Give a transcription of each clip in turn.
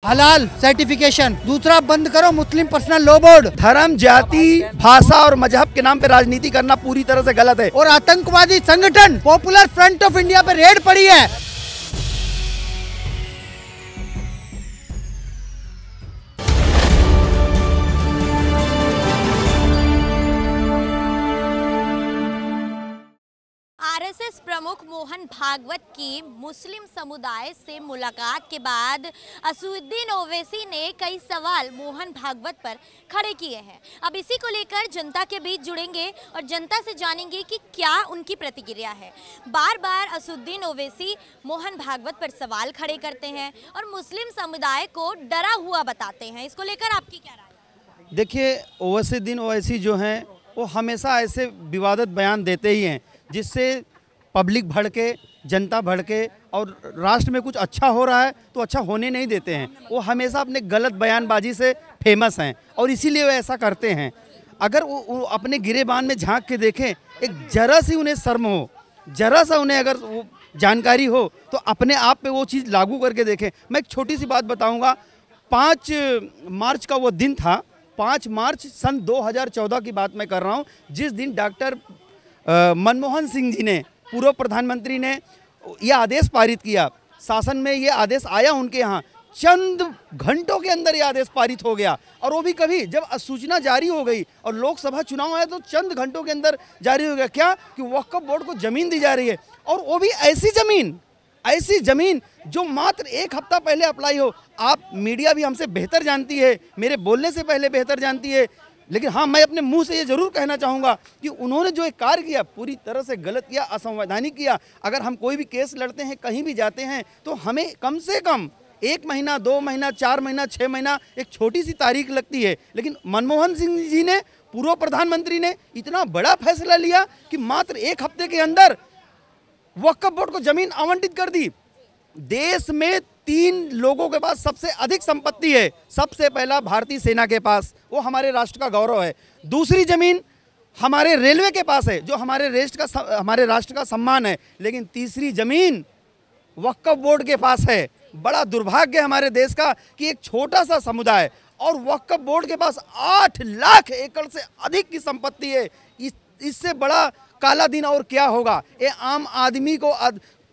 हलाल सर्टिफिकेशन, दूसरा बंद करो मुस्लिम पर्सनल लॉ बोर्ड। धर्म, जाति, भाषा और मजहब के नाम पे राजनीति करना पूरी तरह से गलत है। और आतंकवादी संगठन पॉपुलर फ्रंट ऑफ इंडिया पे रेड पड़ी है। आरएसएस प्रमुख मोहन भागवत की मुस्लिम समुदाय से मुलाकात के बाद असदुद्दीन ओवैसी ने कई सवाल मोहन भागवत पर खड़े किए हैं। अब इसी को लेकर जनता के बीच जुड़ेंगे और जनता से जानेंगे कि क्या उनकी प्रतिक्रिया है। बार बार असदुद्दीन ओवैसी मोहन भागवत पर सवाल खड़े करते हैं और मुस्लिम समुदाय को डरा हुआ बताते हैं। इसको लेकर आपकी क्या राय है? देखिए, असदुद्दीन ओवैसी जो हैं वो हमेशा ऐसे विवादित बयान देते ही हैं जिससे पब्लिक भड़के, जनता भड़के और राष्ट्र में कुछ अच्छा हो रहा है तो अच्छा होने नहीं देते हैं। वो हमेशा अपने गलत बयानबाजी से फेमस हैं और इसीलिए वो ऐसा करते हैं। अगर वो अपने गिरेबान में झांक के देखें, एक जरा सी उन्हें शर्म हो, जरा सा उन्हें अगर वो जानकारी हो तो अपने आप पे वो चीज़ लागू करके देखें। मैं एक छोटी सी बात बताऊँगा। 5 मार्च का वो दिन था, 5 मार्च सन 2014 की बात मैं कर रहा हूँ, जिस दिन डॉक्टर मनमोहन सिंह जी ने, पूर्व प्रधानमंत्री ने यह आदेश पारित किया। शासन में ये आदेश आया उनके यहाँ, चंद घंटों के अंदर ये आदेश पारित हो गया। और वो भी कभी जब सूचना जारी हो गई और लोकसभा चुनाव आया तो चंद घंटों के अंदर जारी हो गया। क्या कि वक्फ बोर्ड को ज़मीन दी जा रही है, और वो भी ऐसी ज़मीन जो मात्र 1 हफ्ता पहले अप्लाई हो। आप मीडिया भी हमसे बेहतर जानती है, मेरे बोलने से पहले बेहतर जानती है, लेकिन हाँ, मैं अपने मुंह से ये जरूर कहना चाहूँगा कि उन्होंने जो एक कार्य किया पूरी तरह से गलत किया, असंवैधानिक किया। अगर हम कोई भी केस लड़ते हैं, कहीं भी जाते हैं, तो हमें कम से कम 1 महीना, 2 महीना, 4 महीना, 6 महीना, एक छोटी सी तारीख लगती है। लेकिन मनमोहन सिंह जी ने, पूर्व प्रधानमंत्री ने इतना बड़ा फैसला लिया कि मात्र 1 हफ्ते के अंदर वक्फ बोर्ड को ज़मीन आवंटित कर दी। देश में 3 लोगों के पास सबसे अधिक संपत्ति है। सबसे पहला भारतीय सेना के पास, वो हमारे राष्ट्र का गौरव है। दूसरी ज़मीन हमारे रेलवे के पास है, जो हमारे राष्ट्र का सम्मान है। लेकिन तीसरी ज़मीन वक्फ बोर्ड के पास है। बड़ा दुर्भाग्य हमारे देश का कि एक छोटा सा समुदाय और वक्फ बोर्ड के पास 8 लाख एकड़ से अधिक की संपत्ति है। इससे बड़ा काला दिन और क्या होगा? ये आम आदमी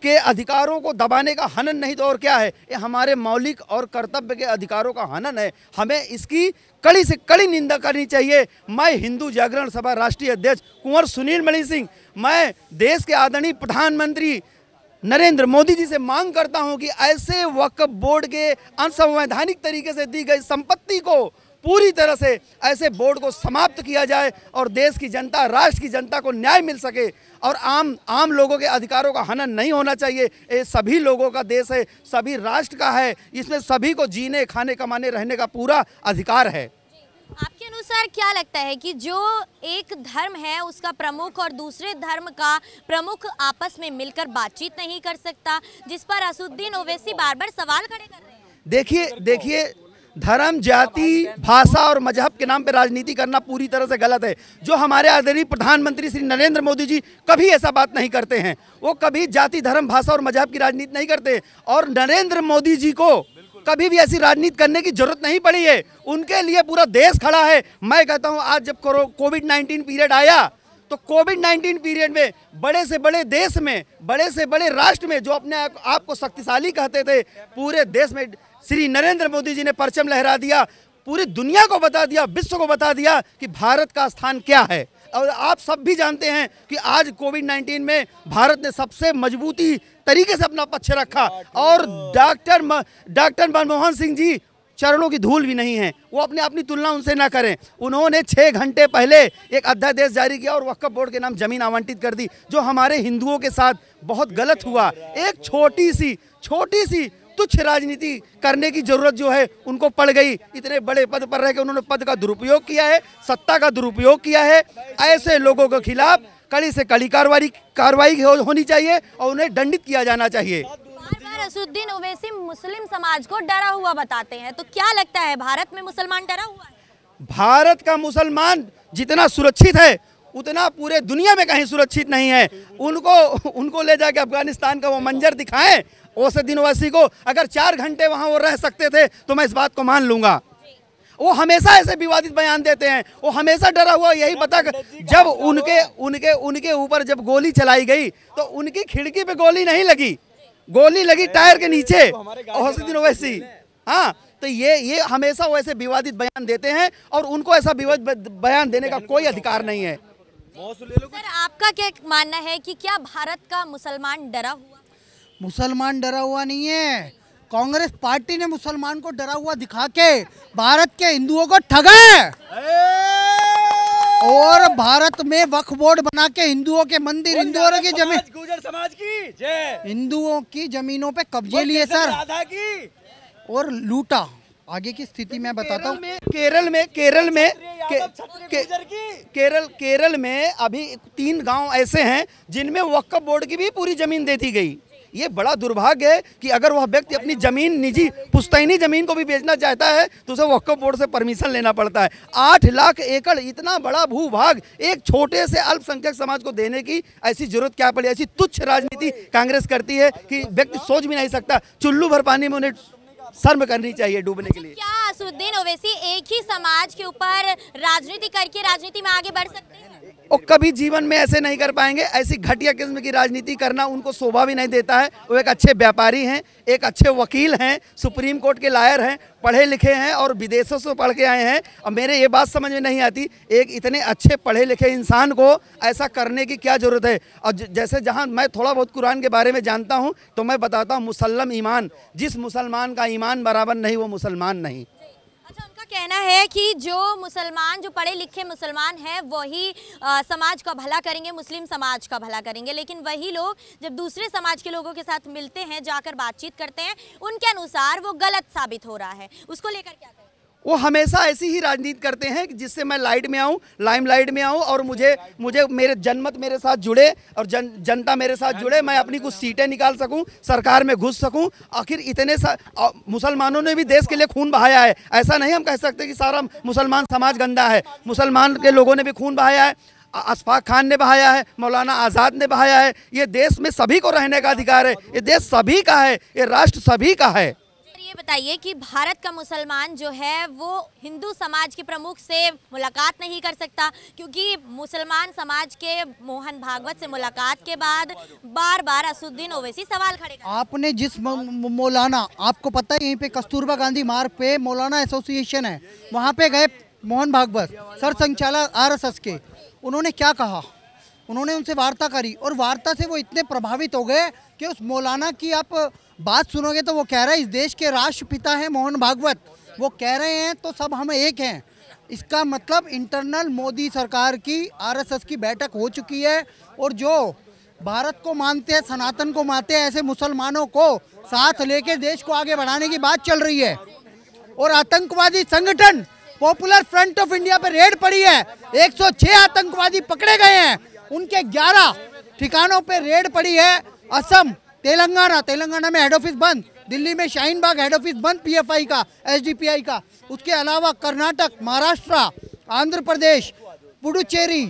के अधिकारों को दबाने का हनन नहीं तो और क्या है? ये हमारे मौलिक और कर्तव्य के अधिकारों का हनन है। हमें इसकी कड़ी से कड़ी निंदा करनी चाहिए। मैं हिंदू जागरण सभा राष्ट्रीय अध्यक्ष कुंवर सुनील मणि सिंह, मैं देश के आदरणीय प्रधानमंत्री नरेंद्र मोदी जी से मांग करता हूं कि ऐसे वक्फ बोर्ड के असंवैधानिक तरीके से दी गई संपत्ति को पूरी तरह से ऐसे बोर्ड को समाप्त किया जाए और देश की जनता, राष्ट्र की जनता को न्याय मिल सके। और आम लोगों के अधिकारों का हनन नहीं होना चाहिए। ये सभी लोगों का देश है, सभी राष्ट्र का है। इसमें सभी को जीने, खाने, कमाने, रहने का पूरा अधिकार है। आपके अनुसार क्या लगता है कि जो एक धर्म है उसका प्रमुख और दूसरे धर्म का प्रमुख आपस में मिलकर बातचीत नहीं कर सकता, जिस पर असदुद्दीन ओवैसी बार बार सवाल खड़े कर रहे हैं? देखिए, धर्म, जाति, भाषा और मजहब के नाम पे राजनीति करना पूरी तरह से गलत है। जो हमारे आदरणीय प्रधानमंत्री श्री नरेंद्र मोदी जी कभी ऐसा बात नहीं करते हैं। वो कभी जाति, धर्म, भाषा और मजहब की राजनीति नहीं करते, और नरेंद्र मोदी जी को कभी भी ऐसी राजनीति करने की जरूरत नहीं पड़ी है। उनके लिए पूरा देश खड़ा है। मैं कहता हूँ, आज जब कोविड-19 पीरियड आया तो कोविड-19 पीरियड में बड़े से बड़े देश में, बड़े से बड़े राष्ट्र में जो अपने आप को शक्तिशाली कहते थे, पूरे देश में श्री नरेंद्र मोदी जी ने परचम लहरा दिया। पूरी दुनिया को बता दिया, विश्व को बता दिया कि भारत का स्थान क्या है। और आप सब भी जानते हैं कि आज कोविड-19 में भारत ने सबसे मजबूती तरीके से अपना पक्ष रखा, और डॉक्टर मनमोहन सिंह जी चरणों की धूल भी नहीं है। वो अपनी तुलना उनसे ना करें। उन्होंने 6 घंटे पहले एक अध्यादेश जारी किया और वक्फ बोर्ड के नाम ज़मीन आवंटित कर दी, जो हमारे हिंदुओं के साथ बहुत गलत हुआ। एक छोटी सी तुच्छ राजनीति करने की जरूरत जो है उनको पड़ गई। इतने बड़े पद पर रह के उन्होंने पद का दुरुपयोग किया है, सत्ता का दुरुपयोग किया है। ऐसे लोगों के खिलाफ कड़ी से कड़ी कार्रवाई होनी चाहिए और उन्हें दंडित किया जाना चाहिए। बार असदुद्दीन ओवैसी मुस्लिम समाज को डरा हुआ बताते हैं, तो क्या लगता है भारत में मुसलमान डरा हुआ है? भारत का मुसलमान जितना सुरक्षित है उतना पूरे दुनिया में कहीं सुरक्षित नहीं है। उनको ले जाके अफगानिस्तान का वो मंजर दिखाएं असदुद्दीन ओवैसी को। अगर 4 घंटे वहाँ वो रह सकते थे तो मैं इस बात को मान लूँगा। वो हमेशा ऐसे विवादित बयान देते हैं, वो हमेशा डरा हुआ यही पता जब उनके ऊपर जब गोली चलाई गई तो उनकी खिड़की पे गोली नहीं लगी, गोली लगी टायर के नीचे असदुद्दीन ओवैसी। हाँ, तो ये हमेशा वैसे विवादित बयान देते हैं और उनको ऐसा विवादित बयान देने का कोई अधिकार नहीं है। सर, आपका क्या मानना है कि क्या भारत का मुसलमान डरा हुआ? मुसलमान डरा हुआ नहीं है, कांग्रेस पार्टी ने मुसलमान को डरा हुआ दिखा के भारत के हिंदुओं को ठगा है और भारत में वक्फ बोर्ड बना के हिंदुओं के मंदिर, हिंदुओं की जमीन, गुर्जर समाज की जय, हिंदुओं की जमीनों पे कब्जे लिए सर और लूटा। आगे की स्थिति मैं बताता हूँ। केरल में अभी 3 गांव ऐसे हैं जिनमें वक्फ बोर्ड की भी पूरी जमीन दे दी गई। ये बड़ा दुर्भाग्य है कि अगर वह व्यक्ति अपनी जमीन, निजी पुश्तैनी जमीन को भी बेचना चाहता है तो उसे वक्फ बोर्ड से परमिशन लेना पड़ता है। 8 लाख एकड़ इतना बड़ा भूभाग एक छोटे से अल्पसंख्यक समाज को देने की ऐसी जरूरत क्या पड़ी? ऐसी तुच्छ राजनीति कांग्रेस करती है कि व्यक्ति सोच भी नहीं सकता। चुल्लू भर पानी में उन्हें शर्म करनी चाहिए डूबने के लिए। क्या असदुद्दीन ओवैसी एक ही समाज के ऊपर राजनीति करके राजनीति में आगे बढ़ सकते हैं? वो कभी जीवन में ऐसे नहीं कर पाएंगे। ऐसी घटिया किस्म की राजनीति करना उनको शोभा भी नहीं देता है। वो एक अच्छे व्यापारी हैं, एक अच्छे वकील हैं, सुप्रीम कोर्ट के लायर हैं, पढ़े लिखे हैं और विदेशों से पढ़ के आए हैं। और मेरे ये बात समझ में नहीं आती, एक इतने अच्छे पढ़े लिखे इंसान को ऐसा करने की क्या ज़रूरत है? और जैसे जहाँ मैं थोड़ा बहुत कुरान के बारे में जानता हूँ तो मैं बताता हूँ, मुसल्लम ईमान, जिस मुसलमान का ईमान बराबर नहीं वो मुसलमान नहीं। अच्छा, उनका कहना है कि जो मुसलमान, जो पढ़े लिखे मुसलमान हैं वही समाज का भला करेंगे, मुस्लिम समाज का भला करेंगे, लेकिन वही लोग जब दूसरे समाज के लोगों के साथ मिलते हैं, जाकर बातचीत करते हैं, उनके अनुसार वो गलत साबित हो रहा है। उसको लेकर क्या कहें? वो हमेशा ऐसी ही राजनीति करते हैं कि जिससे मैं लाइट में आऊँ, लाइमलाइट में आऊँ और मुझे मेरे जनमत मेरे साथ जुड़े और जनता मेरे साथ जुड़े, मैं अपनी कुछ सीटें निकाल सकूं, सरकार में घुस सकूं। आखिर इतने मुसलमानों ने भी देश के लिए खून बहाया है। ऐसा नहीं हम कह सकते कि सारा मुसलमान समाज गंदा है। मुसलमान के लोगों ने भी खून बहाया है, अशफाक खान ने बहाया है, मौलाना आज़ाद ने बहाया है। ये देश में सभी को रहने का अधिकार है, ये देश सभी का है, ये राष्ट्र सभी का है। ये बताइए कि भारत का मुसलमान जो है वो हिंदू समाज के प्रमुख से मुलाकात नहीं कर सकता, क्योंकि मुसलमान समाज के मोहन भागवत से मुलाकात के बाद बार बार असदुद्दीन ओवैसी सवाल खड़े कर। आपने जिस मौलाना, आपको पता है यहीं पे कस्तूरबा गांधी मार्ग पे मौलाना एसोसिएशन है, वहाँ पे गए मोहन भागवत सर संचालक RSS के, उन्होंने क्या कहा? उन्होंने उनसे वार्ता करी और वार्ता से वो इतने प्रभावित हो गए कि उस मौलाना की आप बात सुनोगे तो वो कह रहा है इस देश के राष्ट्रपिता हैं मोहन भागवत, वो कह रहे हैं तो सब हम एक हैं। इसका मतलब इंटरनल मोदी सरकार की RSS की बैठक हो चुकी है और जो भारत को मानते हैं, सनातन को मानते हैं, ऐसे मुसलमानों को साथ लेके देश को आगे बढ़ाने की बात चल रही है। और आतंकवादी संगठन पॉपुलर फ्रंट ऑफ इंडिया पर रेड पड़ी है, 106 आतंकवादी पकड़े गए हैं, उनके 11 ठिकानों पे रेड पड़ी है। असम, तेलंगाना में हेड ऑफिस बंद, दिल्ली में शाहीन बाग हेड ऑफिस बंद PFI का, SDPI का। उसके अलावा कर्नाटक, महाराष्ट्र, आंध्र प्रदेश, पुडुचेरी,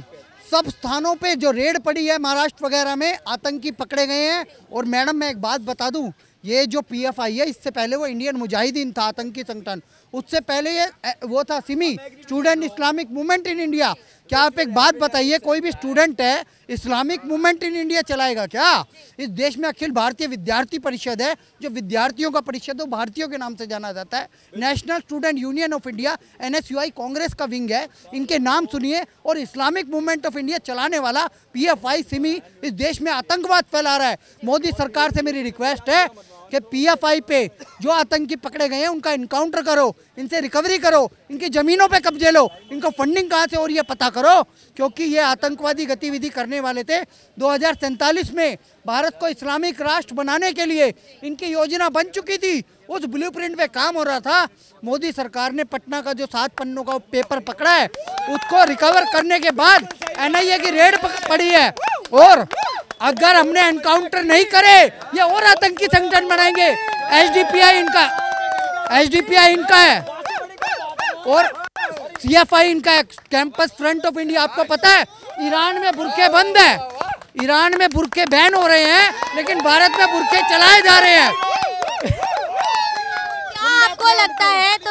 सब स्थानों पे जो रेड पड़ी है, महाराष्ट्र वगैरह में आतंकी पकड़े गए हैं। और मैडम मैं एक बात बता दूं, ये जो PFI है इससे पहले वो इंडियन मुजाहिदीन था, आतंकी संगठन। उससे पहले ये वो था Simi, student Islamic movement in India. क्या आप एक बात बताइए, कोई भी स्टूडेंट है इस्लामिक मूवमेंट इन इंडिया चलाएगा क्या? इस देश में अखिल भारतीय विद्यार्थी परिषद है, जो विद्यार्थियों का परिषद है, भारतीयों के नाम से जाना जाता है। National student union of India NSUI Congress का विंग है, इनके नाम सुनिए। और इस्लामिक मूवमेंट ऑफ इंडिया चलाने वाला PFI सिमी इस देश में आतंकवाद फैला रहा है। मोदी सरकार से मेरी रिक्वेस्ट है कि PFI पे जो आतंकी पकड़े गए हैं उनका इनकाउंटर करो, इनसे रिकवरी करो, इनकी ज़मीनों पे कब्जे लो, इनको फंडिंग कहाँ से हो रही है पता करो, क्योंकि ये आतंकवादी गतिविधि करने वाले थे। 2047 में भारत को इस्लामिक राष्ट्र बनाने के लिए इनकी योजना बन चुकी थी, उस ब्लूप्रिंट पे काम हो रहा था। मोदी सरकार ने पटना का जो 7 पन्नों का पेपर पकड़ा है उसको रिकवर करने के बाद NIA की रेड पड़ी है। और अगर हमने एनकाउंटर नहीं करे ये और आतंकी संगठन बनाएंगे। SDPI इनका है और CFI इनका कैंपस फ्रंट ऑफ इंडिया, आपको पता है ईरान में बुरके बंद है, ईरान में बुरके बैन हो रहे हैं, लेकिन भारत में बुरके चलाए जा रहे हैं।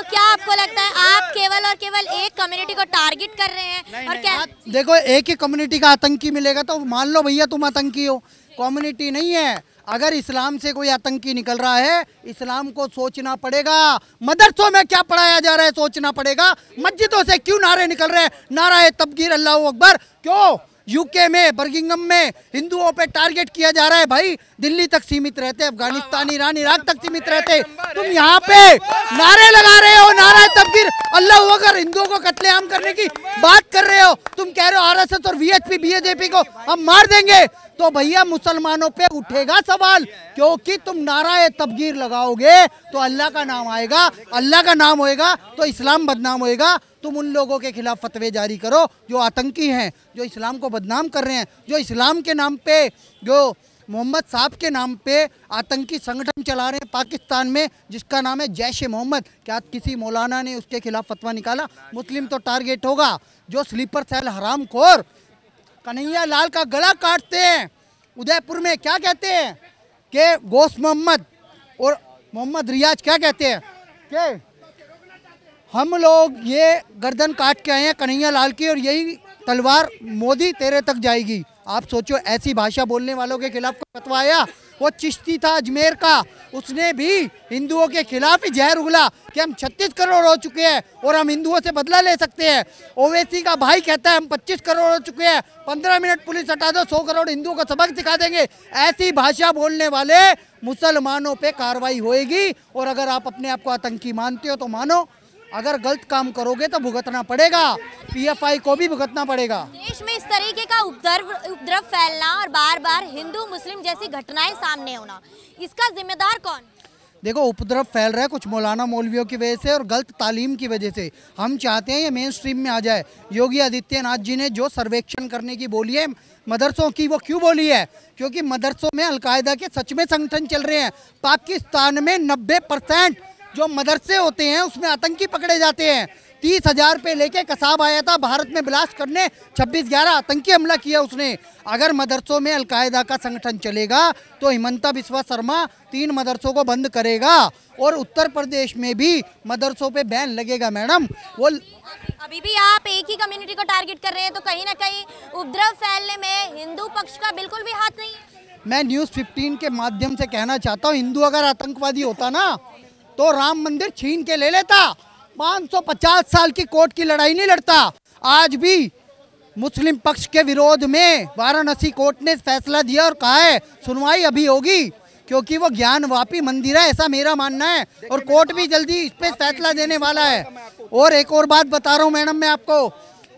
क्या आपको लगता है आप केवल और केवल एक कम्युनिटी को टारगेट कर रहे हैं? और क्या देखो, एक ही कम्युनिटी का आतंकी मिलेगा तो मान लो भैया तुम आतंकी हो, कम्युनिटी नहीं है। अगर इस्लाम से कोई आतंकी निकल रहा है, इस्लाम को सोचना पड़ेगा। मदरसों में क्या पढ़ाया जा रहा है सोचना पड़ेगा। मस्जिदों से क्यों नारे निकल रहे हैं, नारा तकबीर अल्लाहू अकबर, क्यों? यूके में बर्मिंघम में हिंदुओं पे टारगेट किया जा रहा है। भाई दिल्ली तक सीमित रहते, अफगानिस्तान, ईरान, इराक तक सीमित रहते, तुम यहाँ पे नारे लगा रहे हो, नारा तकबीर अल्लाहू अकबर, हिंदुओं को कत्लेआम करने की बात कर रहे हो। तुम कह रहे हो RSS और VHP BJP को हम मार देंगे, तो भैया मुसलमानों पे उठेगा सवाल, क्योंकि तुम नारा तकबीर लगाओगे तो अल्लाह का नाम आएगा, अल्लाह का नाम होएगा तो इस्लाम बदनाम होएगा। तुम उन लोगों के खिलाफ फतवे जारी करो जो आतंकी हैं, जो इस्लाम को बदनाम कर रहे हैं, जो इस्लाम के नाम पे, जो मोहम्मद साहब के नाम पे आतंकी संगठन चला रहे हैं पाकिस्तान में, जिसका नाम है जैश ए मोहम्मद। क्या किसी मौलाना ने उसके खिलाफ फतवा निकाला? मुस्लिम तो टारगेट होगा। जो स्लीपर सेल हरामखोर कन्हैया लाल का गला काटते हैं उदयपुर में, क्या कहते हैं कि गोश्त मोहम्मद और मोहम्मद रियाज क्या कहते हैं कि हम लोग ये गर्दन काट के आए हैं कन्हैया लाल की, और यही तलवार मोदी तेरे तक जाएगी। आप सोचो, ऐसी भाषा बोलने वालों के खिलाफ फतवा आया। वो चिश्ती था अजमेर का, उसने भी हिंदुओं के खिलाफ ही जहर उगला कि हम 36 करोड़ हो चुके हैं और हम हिंदुओं से बदला ले सकते हैं। ओवैसी का भाई कहता है हम 25 करोड़ हो चुके हैं, 15 मिनट पुलिस हटा दो, 100 करोड़ हिंदुओं को सबक सिखा देंगे। ऐसी भाषा बोलने वाले मुसलमानों पे कार्रवाई होएगी। और अगर आप अपने आप को आतंकी मानते हो तो मानो, अगर गलत काम करोगे तो भुगतना पड़ेगा, PFI को भी भुगतना पड़ेगा। देश में इस तरीके का उपद्रव फैलना और बार बार हिंदू मुस्लिम जैसी घटनाएं सामने होना, इसका जिम्मेदार कौन? देखो, उपद्रव फैल रहा है कुछ मौलाना मौलवियों की वजह से और गलत तालीम की वजह से। हम चाहते हैं ये मेन स्ट्रीम में आ जाए। योगी आदित्यनाथ जी ने जो सर्वेक्षण करने की बोली है मदरसों की, वो क्यों बोली है? क्योंकि मदरसों में अलकायदा के सच में संगठन चल रहे हैं। पाकिस्तान में 90% जो मदरसे होते हैं उसमें आतंकी पकड़े जाते हैं। 30,000 पे लेके कसाब आया था भारत में ब्लास्ट करने, 26/11 आतंकी हमला किया उसने। अगर मदरसों में अलकायदा का संगठन चलेगा तो हिमंता बिस्वा शर्मा 3 मदरसों को बंद करेगा और उत्तर प्रदेश में भी मदरसों पे बैन लगेगा। मैडम, वो अभी भी आप एक ही कम्युनिटी को टारगेट कर रहे हैं, तो कहीं ना कहीं उपद्रव फैलने में हिंदू पक्ष का बिल्कुल भी हाथ नहीं है। मैं न्यूज़ 15 के माध्यम से कहना चाहता हूँ, हिंदू अगर आतंकवादी होता ना तो राम मंदिर छीन के ले लेता, 550 साल की कोर्ट की लड़ाई नहीं लड़ता। आज भी मुस्लिम पक्ष के विरोध में वाराणसी कोर्ट ने फैसला दिया और कहा है सुनवाई अभी होगी, क्योंकि वो ज्ञानवापी मंदिर है, ऐसा मेरा मानना है। और कोर्ट भी जल्दी इस पे फैसला देने वाला है। और एक और बात बता रहा हूँ मैडम मैं आपको,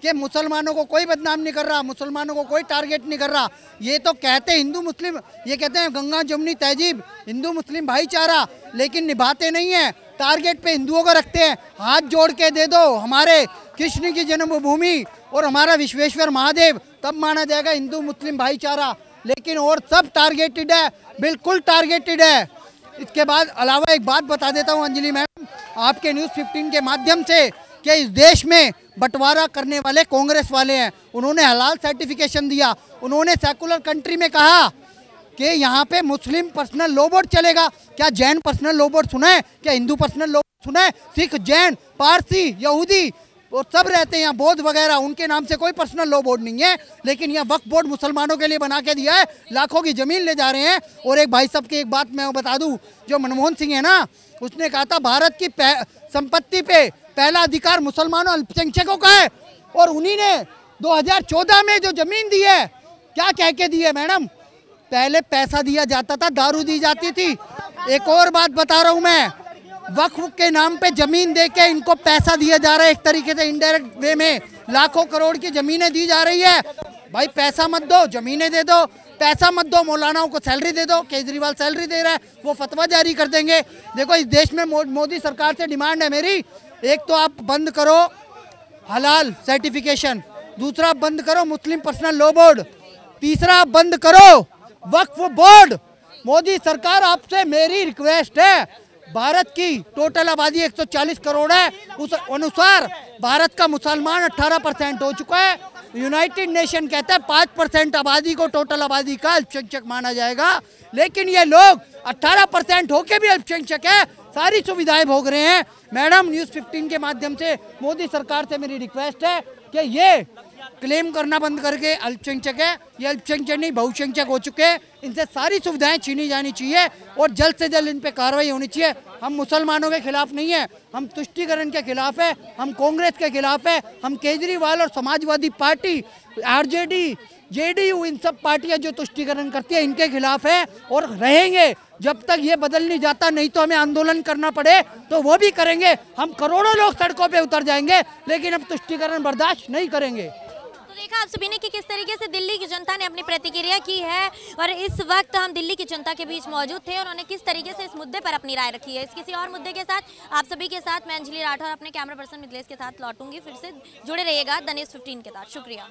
कि मुसलमानों को कोई बदनाम नहीं कर रहा, मुसलमानों को कोई टारगेट नहीं कर रहा। ये तो कहते हैं हिंदू मुस्लिम, ये कहते हैं गंगा जमुनी तहजीब, हिंदू मुस्लिम भाईचारा, लेकिन निभाते नहीं हैं। टारगेट पे हिंदुओं को रखते हैं। हाथ जोड़ के दे दो हमारे कृष्ण की जन्मभूमि और हमारा विश्वेश्वर महादेव, तब माना जाएगा हिंदू मुस्लिम भाईचारा। लेकिन और सब टारगेटेड है, बिल्कुल टारगेटेड है। इसके बाद अलावा एक बात बता देता हूँ अंजलि मैडम, आपके न्यूज़ 15 के माध्यम से, कि इस देश में बंटवारा करने वाले कांग्रेस वाले हैं। उन्होंने हलाल सर्टिफिकेशन दिया, उन्होंने सेकुलर कंट्री में कहा कि यहाँ पे मुस्लिम पर्सनल लॉ बोर्ड चलेगा। क्या जैन पर्सनल लॉ बोर्ड सुना है? क्या हिंदू पर्सनल लॉ बोर्ड सुना है? सिख, जैन, पारसी, यहूदी और सब रहते हैं यहाँ, बौद्ध वगैरह, उनके नाम से कोई पर्सनल लॉ बोर्ड नहीं है। लेकिन यहाँ वक्फ बोर्ड मुसलमानों के लिए बना के दिया है, लाखों की ज़मीन ले जा रहे हैं। और एक भाई साहब की एक बात मैं बता दूँ, जो मनमोहन सिंह है ना, उसने कहा था भारत की संपत्ति पे पहला अधिकार मुसलमानों अल्पसंख्यकों का है। और उन्हीं ने 2014 में जो ज़मीन दी है, क्या कह के दी है मैडम? पहले पैसा दिया जाता था, दारू दी जाती थी। एक और बात बता रहा हूँ मैं, वक्फ के नाम पे जमीन देके इनको पैसा दिया जा रहा है, एक तरीके से इनडायरेक्ट वे में लाखों करोड़ की जमीनें दी जा रही है। भाई पैसा मत दो, जमीनें दे दो। पैसा मत दो, मौलानाओं को सैलरी दे दो। केजरीवाल सैलरी दे रहा है, वो फतवा जारी कर देंगे। देखो, इस देश में मोदी सरकार से डिमांड है मेरी, एक तो आप बंद करो हलाल सर्टिफिकेशन, दूसरा बंद करो मुस्लिम पर्सनल लॉ बोर्ड, तीसरा बंद करो वक्फ बोर्ड। मोदी सरकार, आपसे मेरी रिक्वेस्ट है, भारत की टोटल आबादी 140 करोड़ है, उस अनुसार भारत का मुसलमान 18% हो चुका है। यूनाइटेड नेशन कहता है 5% आबादी को टोटल आबादी का अल्पसंख्यक माना जाएगा, लेकिन ये लोग 18% होके भी अल्पसंख्यक है, सारी सुविधाएं भोग रहे हैं। मैडम, न्यूज़ 15 के माध्यम से मोदी सरकार से मेरी रिक्वेस्ट है कि ये क्लेम करना बंद करके अल्पसंख्यक है, ये अल्पसंख्यक नहीं बहुसंख्यक हो चुके हैं, इनसे सारी सुविधाएं छीनी जानी चाहिए और जल्द से जल्द इन पे कार्रवाई होनी चाहिए। हम मुसलमानों के खिलाफ नहीं है, हम तुष्टीकरण के खिलाफ है, हम कांग्रेस के खिलाफ है, हम केजरीवाल और समाजवादी पार्टी, आरजेडी, जेडीयू, इन सब पार्टियां जो तुष्टीकरण करती है इनके खिलाफ है और रहेंगे जब तक ये बदल नहीं जाता। नहीं तो हमें आंदोलन करना पड़े तो वो भी करेंगे, हम करोड़ों लोग सड़कों पे उतर जाएंगे, लेकिन हम तुष्टीकरण बर्दाश्त नहीं करेंगे। तो देखा आप सभी ने कि किस तरीके से दिल्ली की जनता ने अपनी प्रतिक्रिया की है और इस वक्त हम दिल्ली की जनता के बीच मौजूद थे, उन्होंने किस तरीके से इस मुद्दे पर अपनी राय रखी है। इस किसी और मुद्दे के साथ आप सभी के साथ मैं अंजलि राठौर अपने कैमरा पर्सन मिथिलेश के साथ लौटूंगी। फिर से जुड़े रहिएगा द न्यूज़ 15 के साथ। शुक्रिया।